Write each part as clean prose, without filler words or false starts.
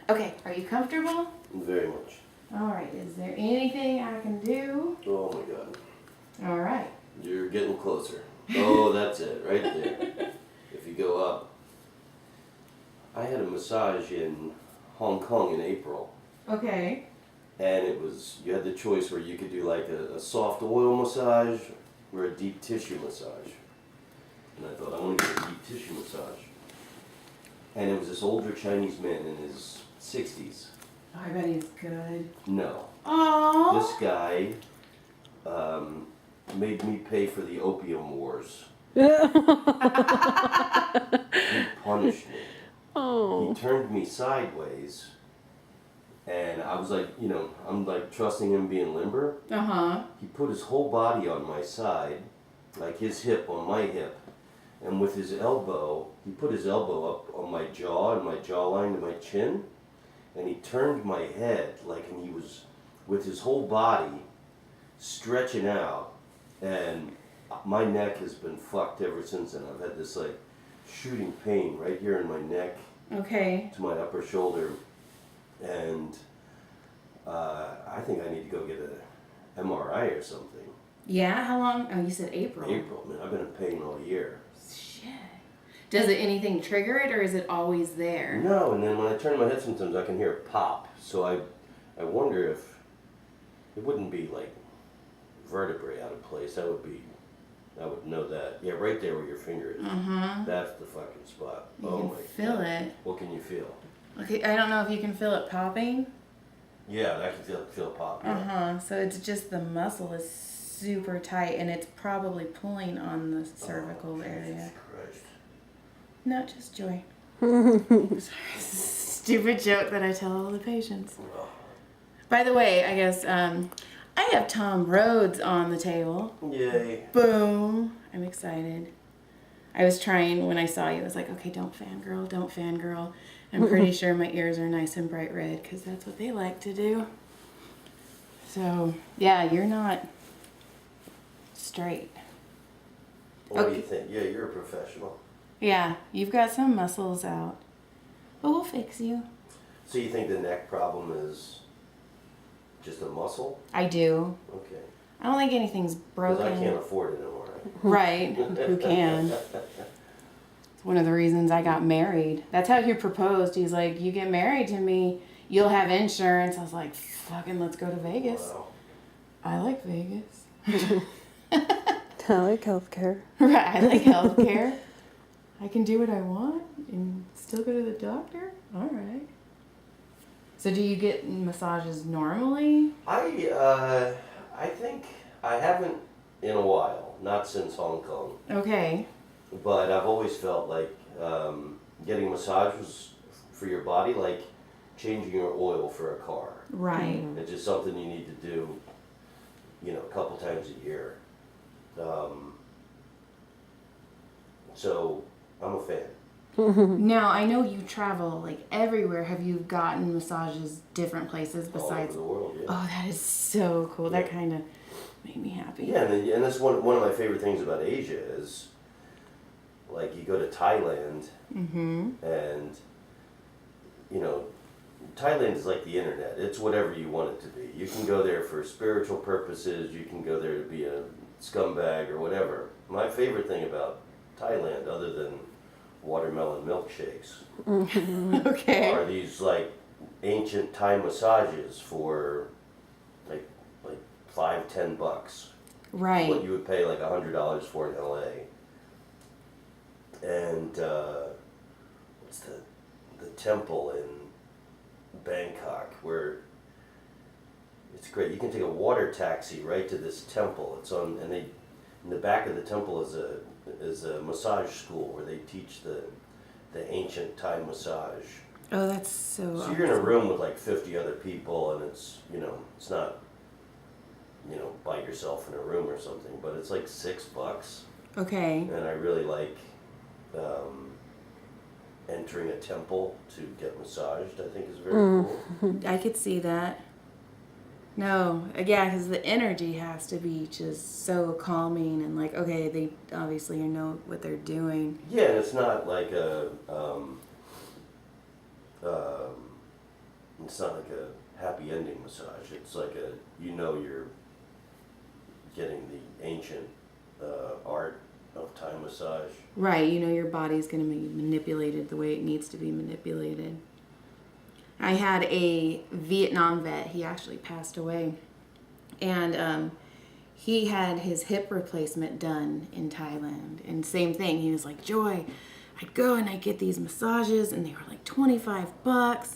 Okay, are you comfortable? Very much. All right, is there anything I can do? Oh my God. All right. You're getting closer. Oh, that's it, right there. If you go up. I had a massage in Hong Kong in April. Okay. And it was, you had the choice where you could do like a soft oil massage or a deep tissue massage. And I thought, I want to get a deep tissue massage. And it was this older Chinese man in his 60s. Oh, I bet he's good. No. Aww. This guy made me pay for the opium wars. He punished me. Oh. He turned me sideways. And I was like, you know, I'm like trusting him being limber. Uh-huh. He put his whole body on my side, like his hip on my hip. And with his elbow, he put his elbow up on my jaw and my jawline to my chin. And he turned my head and he was with his whole body stretching out. And my neck has been fucked ever since then. I've had this like shooting pain right here in my neck. Okay. To my upper shoulder. And I think I need to go get an MRI or something. Yeah? How long? Oh, you said April. April, man. I've been in pain all year. Shit. Does it anything trigger it, or is it always there? No, and then when I turn my head sometimes I can hear it pop. So I wonder if it wouldn't be like vertebrae out of place. I would know that. Yeah, right there where your finger is. Uh-huh. That's the fucking spot. You Oh can my feel God. it. What can you feel? Okay, I don't know if you can feel it popping. Yeah, I can feel it pop. Yeah. Uh-huh. So it's just the muscle is super tight, and it's probably pulling on the cervical area. Christ. No, just joy. Stupid joke that I tell all the patients. By the way, I guess I have Tom Rhodes on the table. Yay. Boom. I'm excited. I was trying, when I saw you, I was like, okay, don't fangirl, don't fangirl. I'm pretty sure my ears are nice and bright red because that's what they like to do. So, yeah, you're not straight. What do you think? Yeah, you're a professional. Yeah, you've got some muscles out. But we'll fix you. So you think the neck problem is just a muscle? I do. Okay. I don't think anything's Because broken. I can't afford it anymore. Right. Who can? It's one of the reasons I got married. That's how he proposed. He's like, you get married to me, you'll have insurance. I was like, fucking let's go to Vegas. Wow. I like Vegas. I like healthcare. Right, I like healthcare. I can do what I want and still go to the doctor? All right. So do you get massages normally? I think I haven't in a while, not since Hong Kong. Okay. But I've always felt like getting massages for your body, like changing your oil for a car. Right. It's just something you need to do, you know, a couple times a year. So I'm a fan. Now, I know you travel like everywhere. Have you gotten massages different places All besides? over the world, yeah. Oh, that is so cool. That Yeah. kind of made me happy. Yeah, and that's one of my favorite things about Asia is, like, you go to Thailand, and, you know, Thailand is like the internet. It's whatever you want it to be. You can go there for spiritual purposes. You can go there to be a scumbag or whatever. My favorite thing about Thailand, other than watermelon milkshakes, Okay. are these, like, ancient Thai massages for, like $5-10. Right. What you would pay like $100 for in LA. And what's the temple in Bangkok where it's great. You can take a water taxi right to this temple. It's on, and in the back of the temple is a massage school where they teach the ancient Thai massage. Oh, that's so. So you're in a room with like 50 other people, and it's, you know, it's not, you know, by yourself in a room or something, but it's like $6. Okay. And I really like entering a temple to get massaged. I think is very cool. I could see that. No, yeah, because the energy has to be just so calming and like, okay, they obviously know what they're doing. Yeah, and it's not like a it's not like a happy ending massage. It's like you're getting the ancient art of Thai massage. Right, you know your body's going to be manipulated the way it needs to be manipulated. I had a Vietnam vet, he actually passed away, and he had his hip replacement done in Thailand. And same thing, he was like, Joy, I'd go and I'd get these massages and they were like $25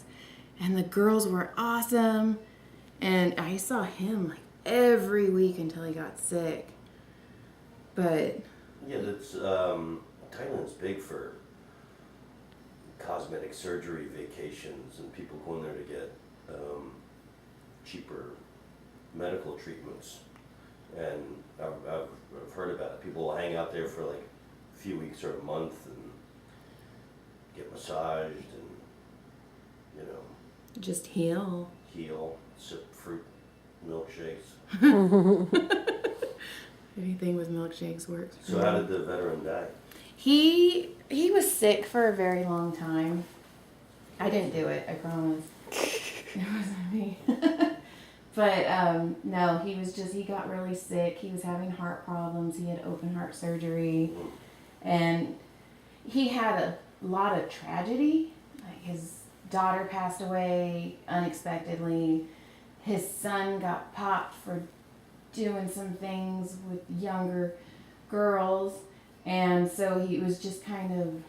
and the girls were awesome. And I saw him like every week until he got sick. But yeah, that's Thailand's big for cosmetic surgery vacations and people going there to get cheaper medical treatments. And I've heard about it. People will hang out there for like a few weeks or a month and get massaged and, you know, just heal. Sip fruit milkshakes. Anything with milkshakes works. So how did the veteran die? He was sick for a very long time. I didn't do it, I promise. It wasn't me. But no, he got really sick. He was having heart problems. He had open heart surgery. And he had a lot of tragedy. Like his daughter passed away unexpectedly. His son got popped for doing some things with younger girls. And so he was just kind of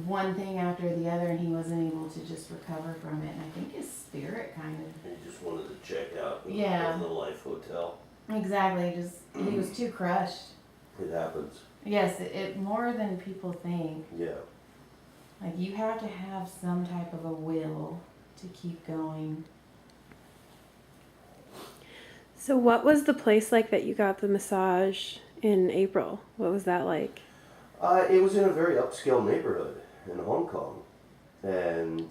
one thing after the other, and he wasn't able to just recover from it. And I think his spirit kind of... He just wanted to check out Yeah. the Life Hotel. Exactly. He was too crushed. It happens. Yes, it more than people think. Yeah. Like, you have to have some type of a will to keep going. So what was the place like that you got the massage in April? What was that like? It was in a very upscale neighborhood in Hong Kong, and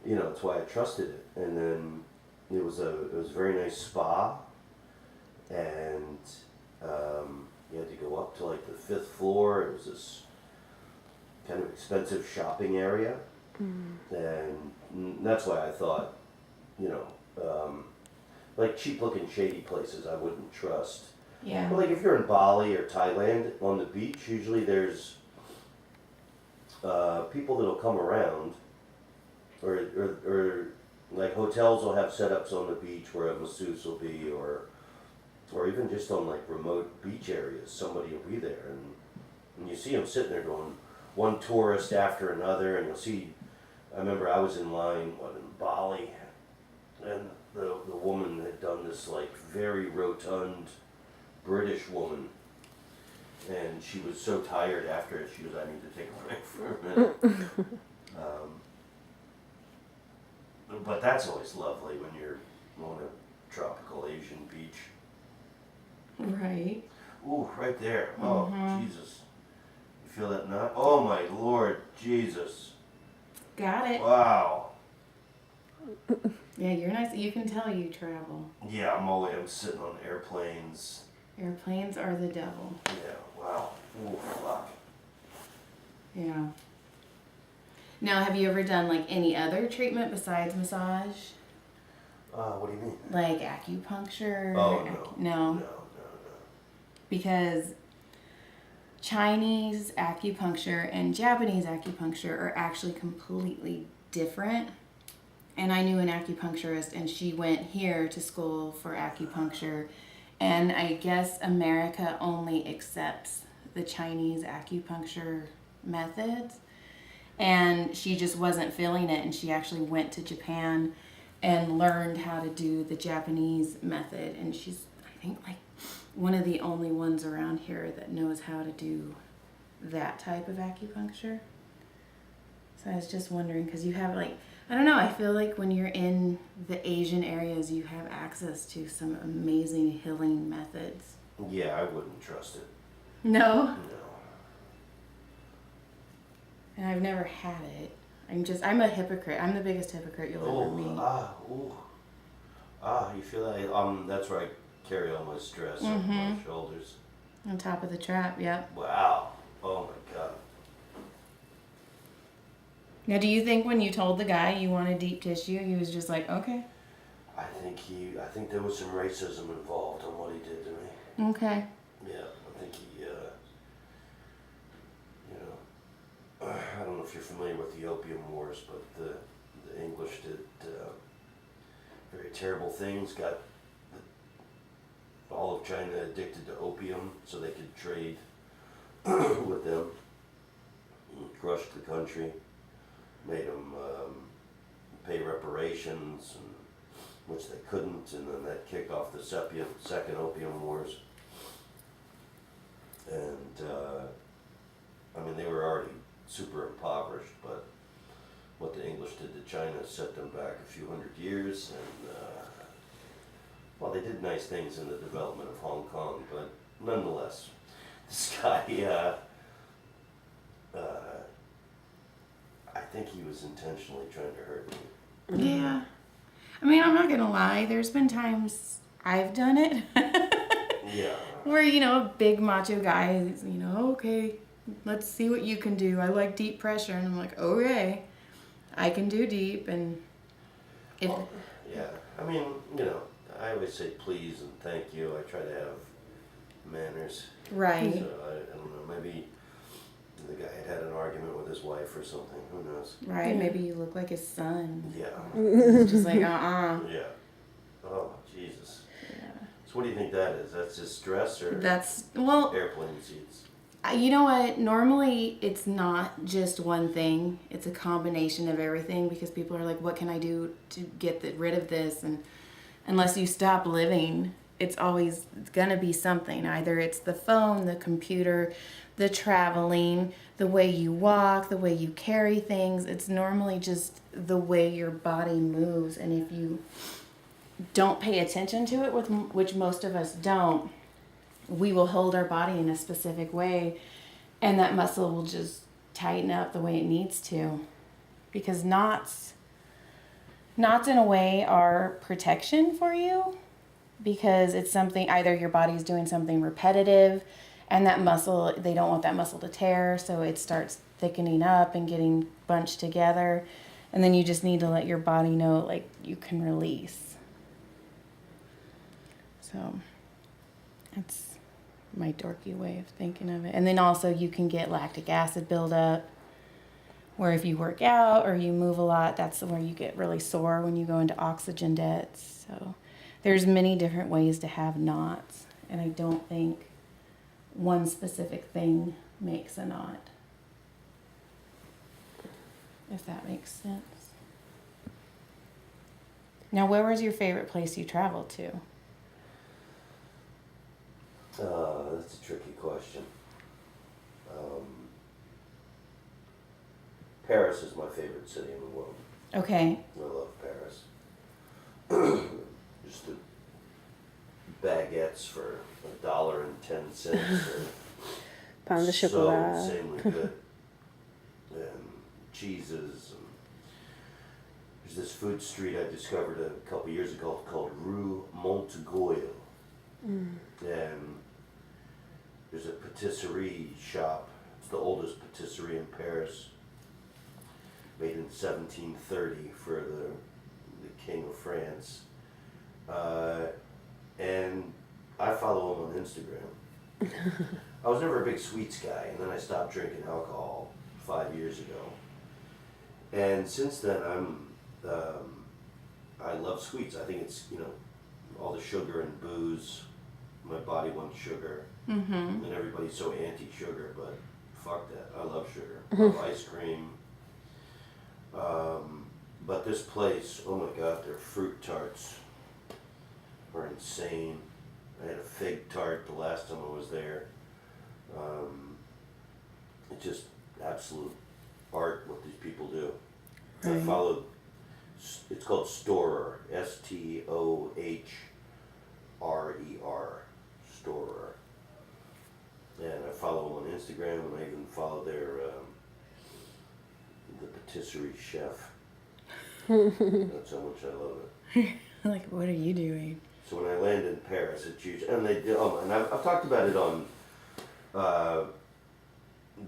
you know that's why I trusted it. And then it was a very nice spa, and you had to go up to like the 5th floor. It was this kind of expensive shopping area, and that's why I thought, you know, like cheap looking shady places I wouldn't trust. Yeah. But like if you're in Bali or Thailand on the beach, usually there's people that'll come around, or like hotels will have setups on the beach where a masseuse will be, or even just on like remote beach areas, somebody will be there, and you see them sitting there going one tourist after another, and you'll see. I remember I was in line in Bali, and the woman had done this like very rotund British woman, and she was so tired after it, she was, I need to take a break for a minute. But that's always lovely when you're on a tropical Asian beach. Right. Ooh, right there. Oh, Jesus. You feel that knot? Oh my Lord, Jesus. Got it. Wow. Yeah, you're nice. You can tell you travel. Yeah, I'm sitting on airplanes. Airplanes are the devil. Yeah, wow. Ooh, fuck. Yeah. Now, have you ever done like any other treatment besides massage? What do you mean? Like acupuncture? Oh, No. No. Because Chinese acupuncture and Japanese acupuncture are actually completely different. And I knew an acupuncturist, and she went here to school for acupuncture. And I guess America only accepts the Chinese acupuncture methods. And she just wasn't feeling it, and she actually went to Japan and learned how to do the Japanese method. And she's, I think, like one of the only ones around here that knows how to do that type of acupuncture. So I was just wondering, because you have like, I don't know, I feel like when you're in the Asian areas, you have access to some amazing healing methods. Yeah, I wouldn't trust it. No? No. And I've never had it. I'm a hypocrite. I'm the biggest hypocrite you'll ever meet. You feel that? That's where I carry all my stress on my shoulders. On top of the trap, yep. Wow. Oh my God. Now, do you think when you told the guy you wanted deep tissue, he was just like, okay? I think there was some racism involved on what he did to me. Okay. Yeah, I think he, I don't know if you're familiar with the Opium Wars, but the English did very terrible things, got all of China addicted to opium so they could trade with them, crushed the country, made them pay reparations, which they couldn't, and then that kicked off the second Opium Wars. And they were already super impoverished, but what the English did to China set them back a few hundred years, and they did nice things in the development of Hong Kong, but nonetheless, this guy, I think he was intentionally trying to hurt me. Yeah. I mean, I'm not going to lie. There's been times I've done it. Yeah. Where, a big macho guy is, okay, let's see what you can do. I like deep pressure. And I'm like, okay, I can do deep. And if... Well, yeah. I always say please and thank you. I try to have manners. Right. So I don't know, maybe the guy had an argument with his wife or something. Who knows? Right. Maybe you look like his son. Yeah. It's just like, Yeah. Oh, Jesus. Yeah. So what do you think that is? That's just stress or airplane seats? You know what? Normally, it's not just one thing. It's a combination of everything because people are like, what can I do to get rid of this? And unless you stop living, it's always going to be something. Either it's the phone, the computer, the traveling, the way you walk, the way you carry things. It's normally just the way your body moves. And if you don't pay attention to it, which most of us don't, we will hold our body in a specific way, and that muscle will just tighten up the way it needs to. Because knots in a way are protection for you, because it's something, either your body's doing something repetitive and that muscle, they don't want that muscle to tear, so it starts thickening up and getting bunched together, and then you just need to let your body know, like, you can release. So that's my dorky way of thinking of it. And then also you can get lactic acid buildup, where if you work out or you move a lot, that's where you get really sore when you go into oxygen debts. So there's many different ways to have knots, and I don't think one specific thing makes a knot, if that makes sense. Now, where was your favorite place you traveled to? That's a tricky question. Paris is my favorite city in the world. Okay. I love Paris. Just the baguettes for $1.10 Pain de so chocolat. insanely good. And cheeses. And there's this food street I discovered a couple years ago called Rue Montegoyle. And there's a patisserie shop. It's the oldest patisserie in Paris. Made in 1730 for the King of France. And I follow him on Instagram. I was never a big sweets guy, and then I stopped drinking alcohol 5 years ago. And since then, I love sweets. I think it's, all the sugar and booze. My body wants sugar. Mm-hmm. And everybody's so anti-sugar, but fuck that. I love sugar. I love ice cream. But this place, oh my God, their fruit tarts are insane. I had a fig tart the last time I was there. It's just absolute art what these people do. Right. I followed, it's called Storer, Stohrer, Storer. And I follow them on Instagram, and I even follow their, the patisserie chef. That's how much I love it. Like, what are you doing? So when I land in Paris, it's huge. And they do, and I've talked about it on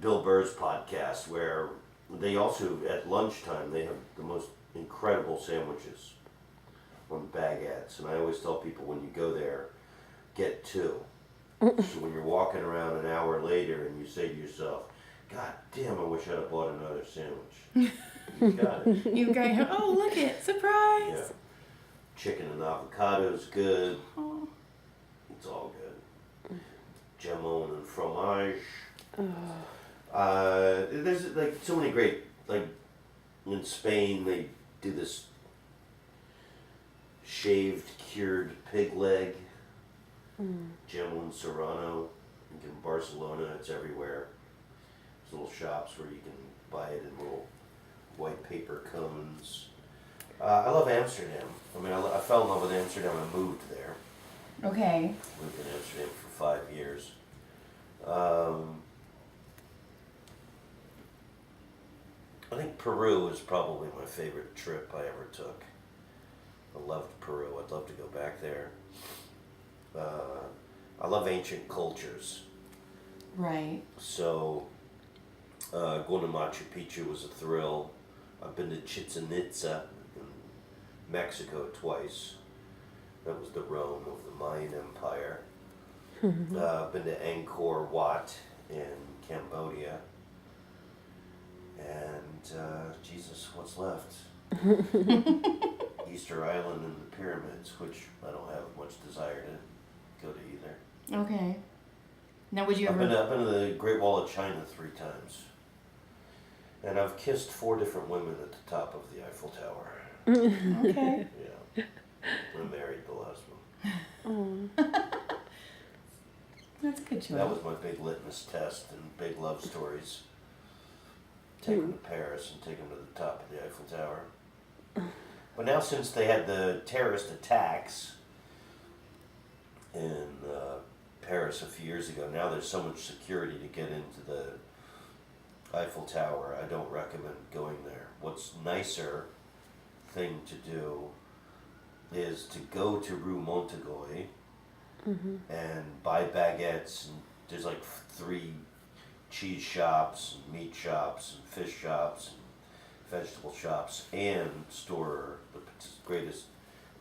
Bill Burr's podcast, where they also, at lunchtime, they have the most incredible sandwiches on baguettes. And I always tell people when you go there, get two. So when you're walking around an hour later and you say to yourself, God damn, I wish I'd have bought another sandwich. You got it. You guys, oh, look it, surprise. Yeah. Chicken and avocado is good. Oh. It's all good. Jamon and fromage. There's like so many great, like in Spain they do this shaved cured pig leg. Jamon serrano. In Barcelona, it's everywhere. There's little shops where you can buy it in little white paper cones. I love Amsterdam. I mean, I fell in love with Amsterdam and I moved there. Okay. Lived in Amsterdam for 5 years. I think Peru is probably my favorite trip I ever took. I loved Peru. I'd love to go back there. I love ancient cultures. Right. So, going to Machu Picchu was a thrill. I've been to Chichen Itza in Mexico twice. That was the Rome of the Mayan Empire. I've been to Angkor Wat in Cambodia. And, Jesus, what's left? Easter Island and the pyramids, which I don't have much desire to go to either. Okay. Now, would you I've ever? been to the Great Wall of China 3 times. And I've kissed 4 different women at the top of the Eiffel Tower. Okay. Yeah. I married the last one. That's a good choice. That was my big litmus test and big love stories. Take them to Paris and take them to the top of the Eiffel Tower. But now since they had the terrorist attacks in Paris a few years ago, now there's so much security to get into the Eiffel Tower. I don't recommend going there. What's nicer thing to do is to go to Rue Montaguy and buy baguettes, and there's like 3 cheese shops, and meat shops, and fish shops, and vegetable shops, and store the greatest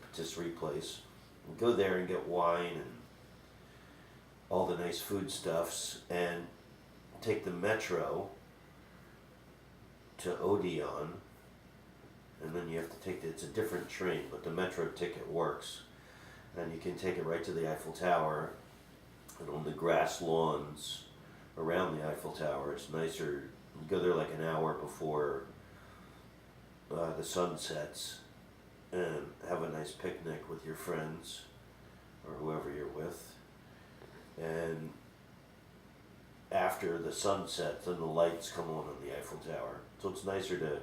patisserie place. And go there and get wine and all the nice foodstuffs, and take the metro to Odeon, and then you have to take it's a different train, but the metro ticket works, and you can take it right to the Eiffel Tower, and on the grass lawns around the Eiffel Tower, it's nicer. You go there like an hour before the sun sets, and have a nice picnic with your friends, or whoever you're with, and after the sun sets, then the lights come on the Eiffel Tower. So it's nicer to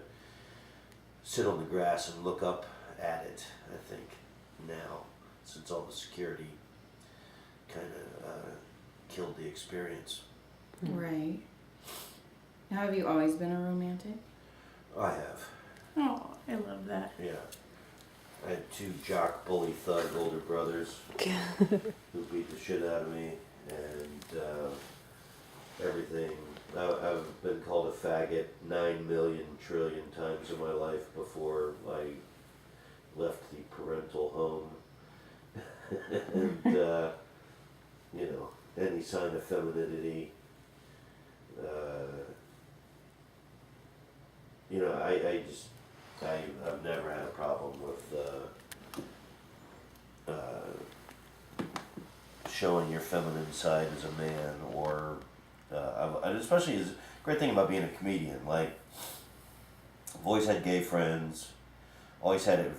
sit on the grass and look up at it, I think, now, since all the security kind of killed the experience. Right. Now, have you always been a romantic? I have, Oh, I love that. yeah. I had 2 jock, bully, thug older brothers who beat the shit out of me, and everything. I've been called a faggot 9 million trillion times in my life before I left the parental home. And, you know, any sign of femininity, you know, I've never had a problem with showing your feminine side as a man, or especially is great thing about being a comedian. Like, I've always had gay friends, always had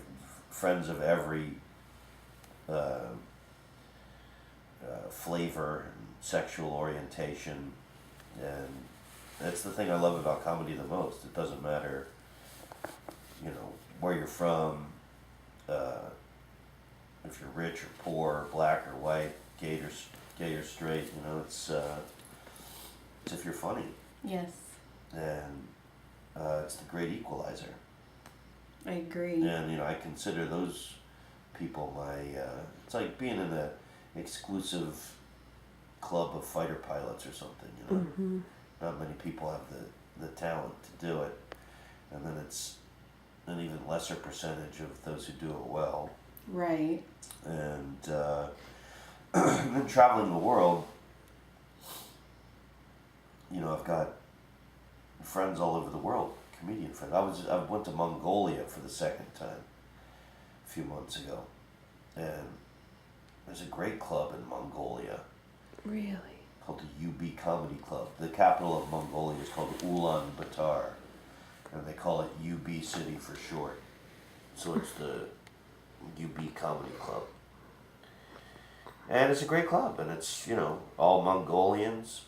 friends of every flavor and sexual orientation, and that's the thing I love about comedy the most. It doesn't matter, you know, where you're from, if you're rich or poor, black or white, gay or straight. You know, it's if you're funny, Yes, and it's the great equalizer. I agree. And you know, I consider those people my. It's like being in an exclusive club of fighter pilots or something. You know, not many people have the talent to do it, and then it's an even lesser percentage of those who do it well. Right. And then traveling the world, you know, I've got friends all over the world, comedian friends. I went to Mongolia for the second time a few months ago, and there's a great club in Mongolia Really? called the UB Comedy Club. The capital of Mongolia is called Ulaanbaatar, and they call it UB City for short. So it's the UB Comedy Club. And it's a great club, and it's, you know, all Mongolians.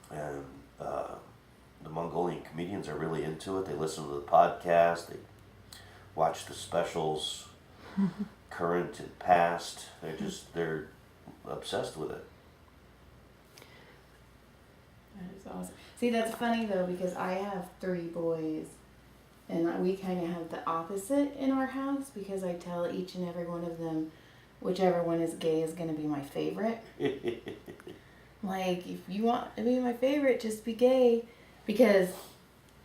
And the Mongolian comedians are really into it. They listen to the podcast, they watch the specials, current and past. They're obsessed with it. That is awesome. See, that's funny though, because I have 3 boys, and we kind of have the opposite in our house, because I tell each and every one of them, whichever one is gay is going to be my favorite. Like, if you want to be my favorite, just be gay. Because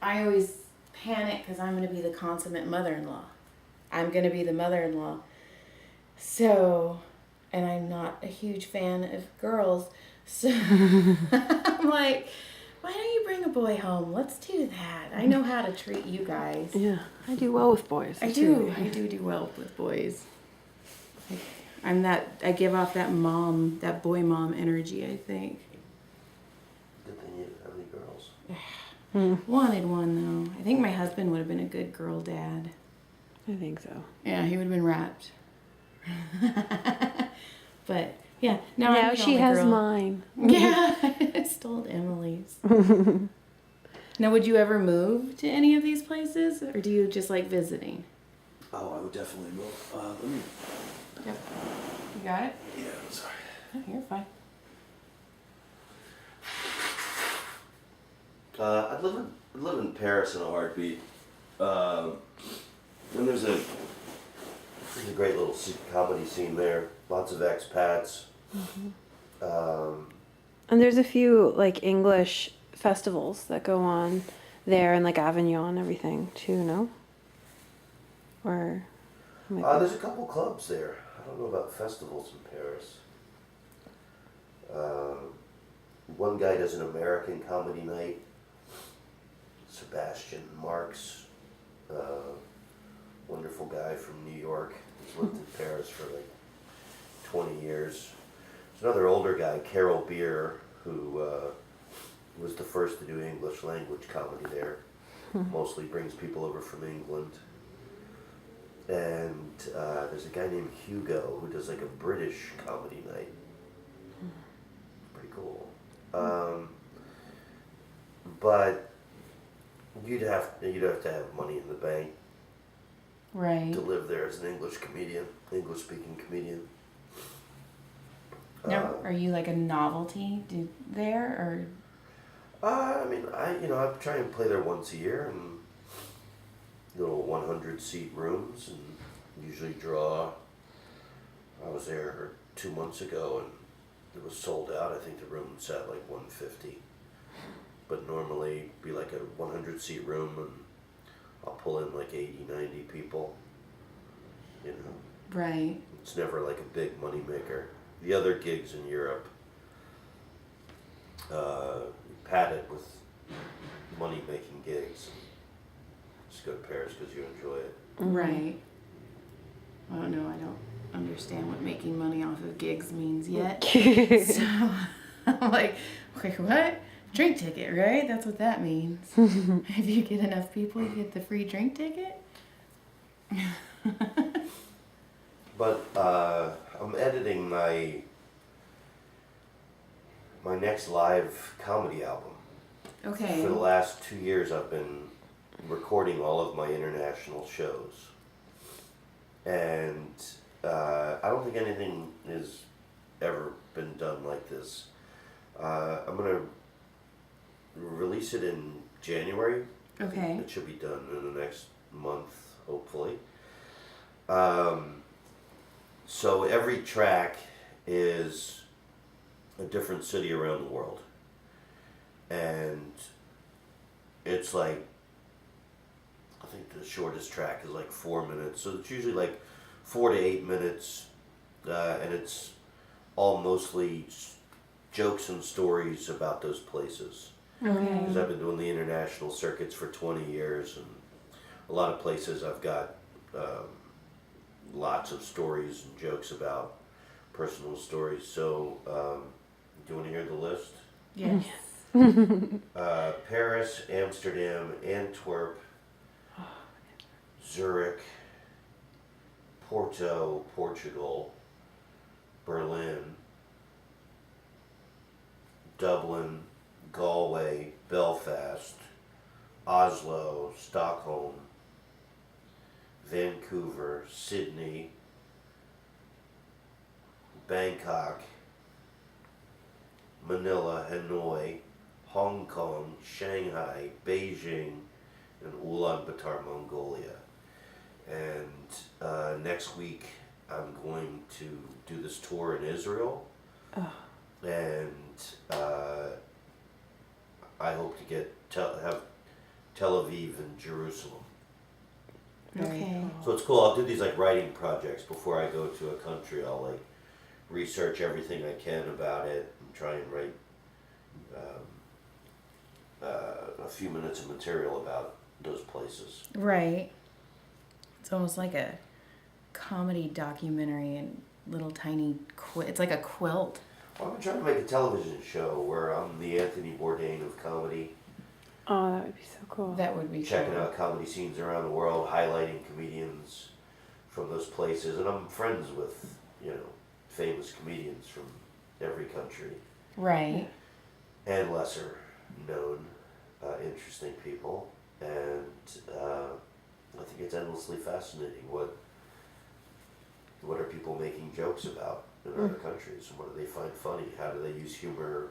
I always panic because I'm going to be the consummate mother-in-law. I'm going to be the mother-in-law. So, and I'm not a huge fan of girls. So, I'm like, why don't you bring a boy home? Let's do that. I know how to treat you guys. Yeah, I do well with boys. I do well with boys. I give off that boy mom energy, I think. Good thing you didn't have any girls. Wanted one though. I think my husband would have been a good girl dad. I think so. Yeah, he would have been wrapped. But yeah, now Now I'm the she only has girl. mine. Yeah, I stole Emily's. Now, would you ever move to any of these places, or do you just like visiting? Oh, I would definitely move. Let me. Yep. You got it? Yeah, sorry. Oh, you're fine. I'd live in Paris in a heartbeat. And there's a great little comedy scene there. Lots of expats. And there's a few like English festivals that go on there, and like Avignon and everything too, no? Or There's a couple clubs there. I don't know about festivals in Paris. One guy does an American comedy night. Sebastian Marks, wonderful guy from New York. He's lived in Paris for like 20 years. There's another older guy, Carol Beer, who was the first to do English language comedy there. Mostly brings people over from England. And there's a guy named Hugo who does like a British comedy night. Pretty cool. But you'd have to have money in the bank Right. to live there as an English speaking comedian. Now, are you like a novelty there, or? I mean, I try and play there once a year in little 100-seat rooms, and usually draw. I was there 2 months ago, and it was sold out. I think the room sat like 150, but normally be like a 100-seat room, and I'll pull in like 80, 90 people. You know, Right. it's never like a big money maker. The other gigs in Europe, pad it with money-making gigs. Just go to Paris because you enjoy it. Right. I don't know. I don't understand what making money off of gigs means yet. So I'm like, wait, what? Drink ticket, right? That's what that means. If you get enough people, you get the free drink ticket. But I'm editing my next live comedy album. Okay. For the last 2 years, I've been recording all of my international shows, and I don't think anything has ever been done like this. I'm gonna release it in January. Okay. It should be done in the next month, hopefully. So every track is a different city around the world. And it's like, I think the shortest track is like 4 minutes, so it's usually like 4 to 8 minutes, and it's all mostly jokes and stories about those places. Okay. Because I've been doing the international circuits for 20 years, and a lot of places I've got lots of stories and jokes about, personal stories. So, do you want to hear the list? Yes. Paris, Amsterdam, Antwerp, Zurich, Porto, Portugal, Berlin, Dublin, Galway, Belfast, Oslo, Stockholm, Vancouver, Sydney, Bangkok, Manila, Hanoi, Hong Kong, Shanghai, Beijing, and Ulaanbaatar, Mongolia. And next week I'm going to do this tour in Israel. Oh. And I hope to get have Tel Aviv and Jerusalem. Okay. So it's cool. I'll do these like writing projects before I go to a country. I'll like research everything I can about it and try and write a few minutes of material about those places. Right. It's almost like a comedy documentary and little tiny it's like a quilt. Well, I'm trying to make a television show where I'm the Anthony Bourdain of comedy, Oh, that would be so cool. That would be checking cool. out comedy scenes around the world, highlighting comedians from those places, and I'm friends with, famous comedians from every country Right. and lesser known, interesting people, and I think it's endlessly fascinating. What are people making jokes about in other countries, and what do they find funny? How do they use humor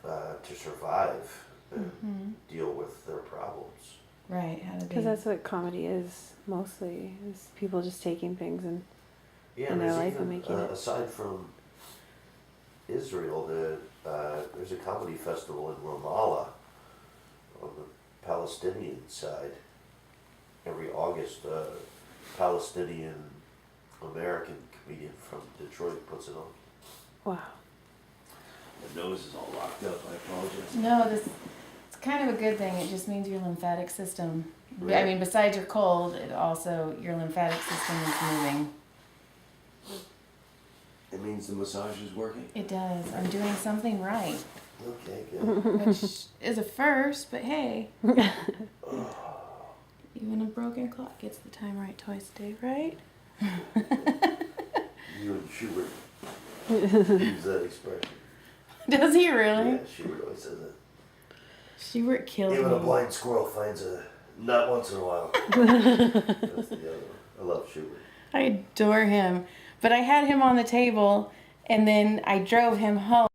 to survive and deal with their problems? Right. How do they? Because that's what comedy is mostly, is people just taking things and Yeah, in their there's life even, and making it. aside from Israel, there's a comedy festival in Ramallah on the Palestinian side. Every August, a Palestinian American comedian from Detroit puts it on. Wow. My nose is all locked up. I apologize. No, it's kind of a good thing. It just means your lymphatic system. I Right. mean, besides your cold, it also your lymphatic system is moving. It means the massage is working? It does. I'm doing something right, Okay, good. which is a first. But hey, even a broken clock gets the time right twice a day, right? You and Schubert use that expression. Does he really? Yeah, Schubert always says that. Schubert killed Even a me. blind squirrel finds a nut once in a while. That's the other one. I love Schubert. I adore him. But I had him on the table, and then I drove him home.